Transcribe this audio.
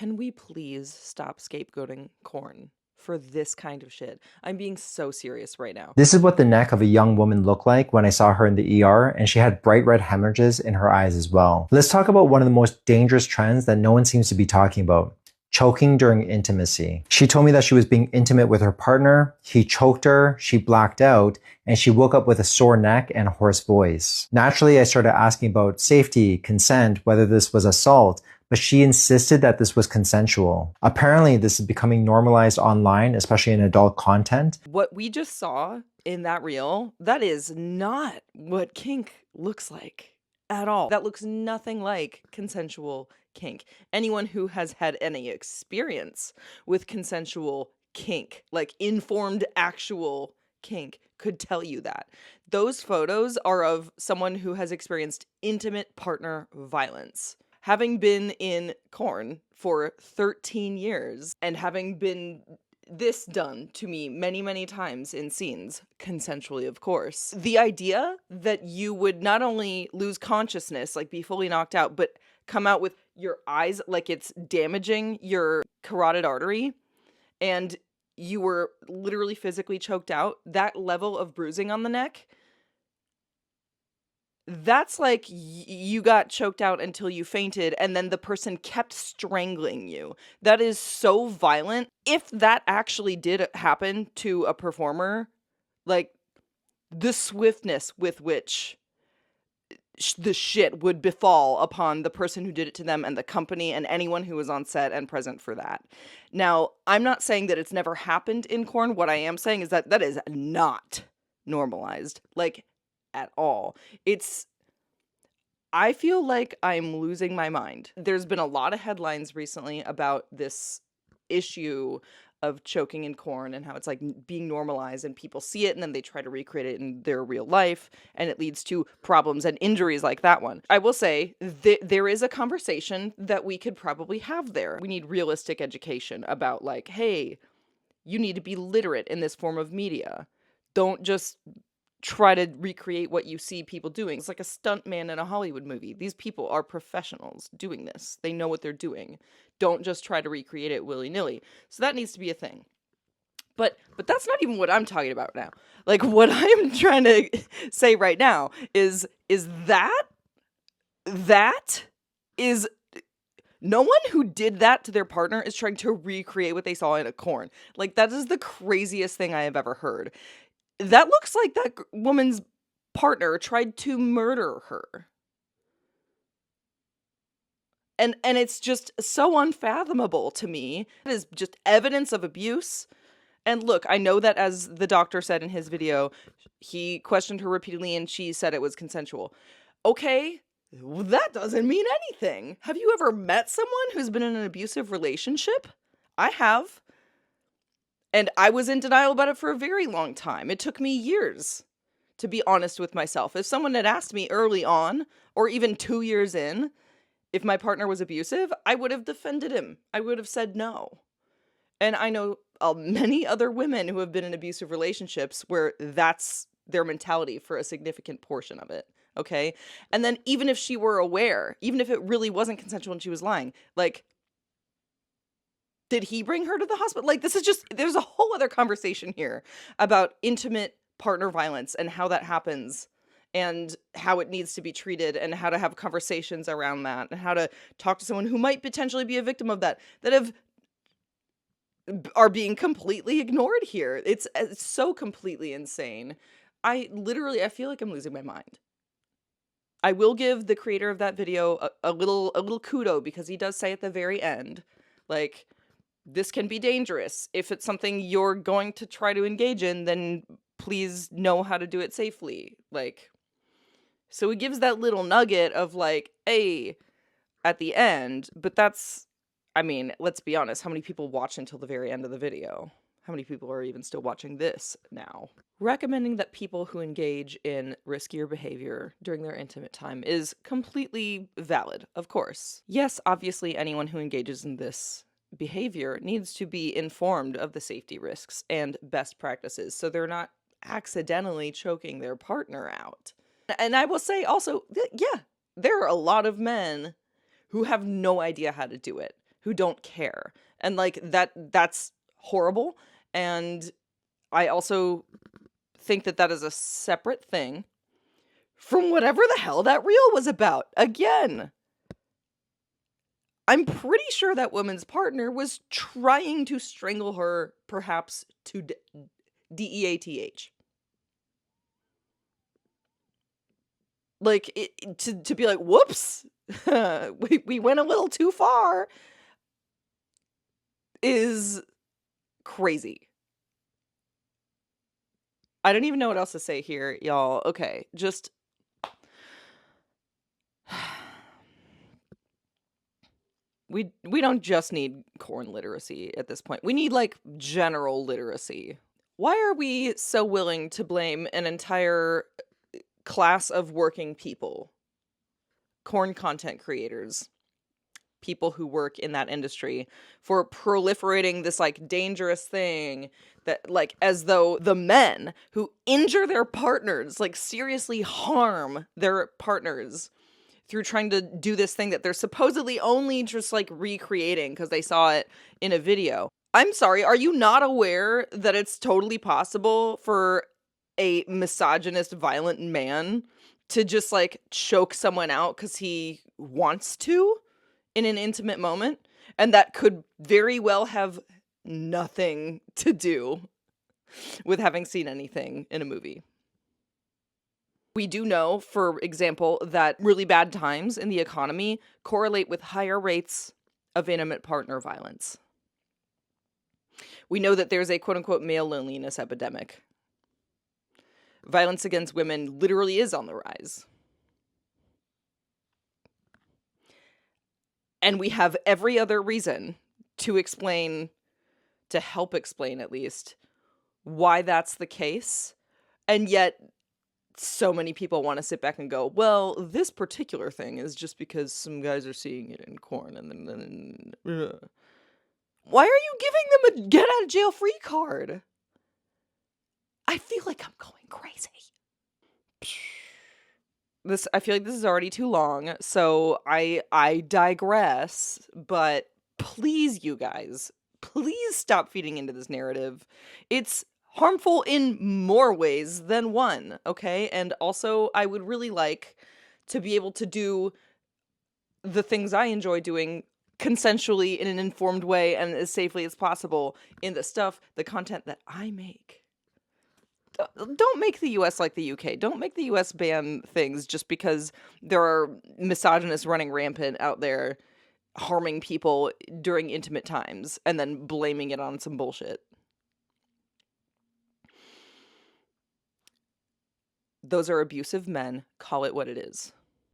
Can we please stop scapegoating corn for this kind of shit? I'm being so serious right now. This is what the neck of a young woman looked like when I saw her in the ER, and she had bright red hemorrhages in her eyes as well. Let's talk about one of the most dangerous trends that no one seems to be talking about. Choking during intimacy. She told me that she was being intimate with her partner, he choked her, she blacked out, and she woke up with a sore neck and a hoarse voice. Naturally, I started asking about safety, consent, whether this was assault, but she insisted that this was consensual. Apparently, this is becoming normalized online, especially in adult content. What we just saw in that reel, that is not what kink looks like at all. That looks nothing like consensual kink. Anyone who has had any experience with consensual kink, like informed actual kink, could tell you that. Those photos are of someone who has experienced intimate partner violence. Having been in corn for 13 years and having been this done to me many, many times in scenes, consensually, of course. The idea that you would not only lose consciousness, like be fully knocked out, but come out with your eyes like it's damaging your carotid artery, and you were literally physically choked out, that level of bruising on the neck, that's like you got choked out until you fainted and then the person kept strangling you. That is so violent. If that actually did happen to a performer, like the swiftness with which the shit would befall upon the person who did it to them and the company and anyone who was on set and present for that. Now, I'm not saying that it's never happened in corn. What I am saying is that that is not normalized. Like, at all. I feel like I'm losing my mind. There's been a lot of headlines recently about this issue of choking in corn and how it's like being normalized and people see it and then they try to recreate it in their real life and it leads to problems and injuries like that one. I will say there is a conversation that we could probably have there. We need realistic education about like, hey, you need to be literate in this form of media. Don't just try to recreate what you see people doing. It's like a stuntman in a Hollywood movie. These people are professionals doing this. They know what they're doing. Don't just try to recreate it willy-nilly. So that needs to be a thing. But that's not even what I'm talking about now. Like what I'm trying to say right now is that is no one who did that to their partner is trying to recreate what they saw in a corn. Like that is the craziest thing I have ever heard. That looks like that woman's partner tried to murder her. And it's just so unfathomable to me. It is just evidence of abuse. And look, I know that as the doctor said in his video, he questioned her repeatedly and she said it was consensual. Okay, that doesn't mean anything. Have you ever met someone who's been in an abusive relationship? I have. And I was in denial about it for a very long time. It took me years to be honest with myself. If someone had asked me early on, or even 2 years in, if my partner was abusive, I would have defended him. I would have said no. And I know many other women who have been in abusive relationships where that's their mentality for a significant portion of it. Okay? And then even if she were aware, even if it really wasn't consensual and she was lying, like, did he bring her to the hospital? Like, this is just, there's a whole other conversation here about intimate partner violence and how that happens and how it needs to be treated and how to have conversations around that and how to talk to someone who might potentially be a victim of that are being completely ignored here. It's so completely insane. I feel like I'm losing my mind. I will give the creator of that video a little kudo because he does say at the very end, like, this can be dangerous. If it's something you're going to try to engage in, then please know how to do it safely. Like, so he gives that little nugget of like, hey, at the end, but that's, I mean, let's be honest, how many people watch until the very end of the video? How many people are even still watching this now? Recommending that people who engage in riskier behavior during their intimate time is completely valid, of course. Yes, obviously anyone who engages in this behavior needs to be informed of the safety risks and best practices so they're not accidentally choking their partner out. And I will say also, yeah, there are a lot of men who have no idea how to do it. who don't care. And like that's horrible. And I also think that that is a separate thing from whatever the hell that reel was about. Again, I'm pretty sure that woman's partner was trying to strangle her, perhaps to DEATH. Like, to be like, whoops, we went a little too far, is crazy. I don't even know what else to say here, y'all. Okay, just... We don't just need corn literacy at this point. We need, like, general literacy. Why are we so willing to blame an entire class of working people, corn content creators, people who work in that industry, for proliferating this, like, dangerous thing that, like, as though the men who injure their partners, like, seriously harm their partners through trying to do this thing that they're supposedly only just, like, recreating because they saw it in a video. I'm sorry, are you not aware that it's totally possible for a misogynist, violent man to just, like, choke someone out because he wants to in an intimate moment? And that could very well have nothing to do with having seen anything in a movie. We do know, for example, that really bad times in the economy correlate with higher rates of intimate partner violence. We know that there's a quote-unquote male loneliness epidemic. Violence against women literally is on the rise. And we have every other reason to explain, to help explain at least, why that's the case. And yet so many people want to sit back and go, well, this particular thing is just because some guys are seeing it in corn, and then why are you giving them a get out of jail free card? I feel like I'm going crazy. I feel like this is already too long, so I digress, but please, you guys, please stop feeding into this narrative. It's harmful in more ways than one, okay? And also, I would really like to be able to do the things I enjoy doing consensually in an informed way and as safely as possible in the content that I make. Don't make the US like the UK. Don't make the US ban things just because there are misogynists running rampant out there harming people during intimate times and then blaming it on some bullshit. Those are abusive men. Call it what it is.